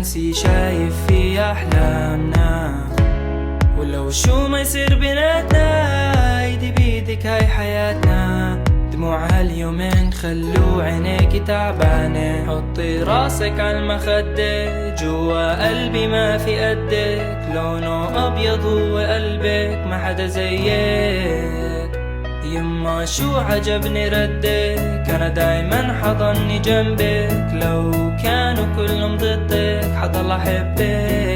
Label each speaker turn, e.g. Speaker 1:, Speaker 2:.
Speaker 1: رومانسي شايف في أحلامنا، ولو شو ما يصير بيناتنا ايدي بيدك هاي حياتنا. دموع هاليومين خلو عينيكي تعبانة، حطي راسك عالمخدة جوا قلبي ما في قدك، لونه أبيض هو قلبك ما حدا زيك. يما شو عجبني ردك، أنا دايما حضني جنبك، لو كانوا كلهم ضدك حضل أحبك.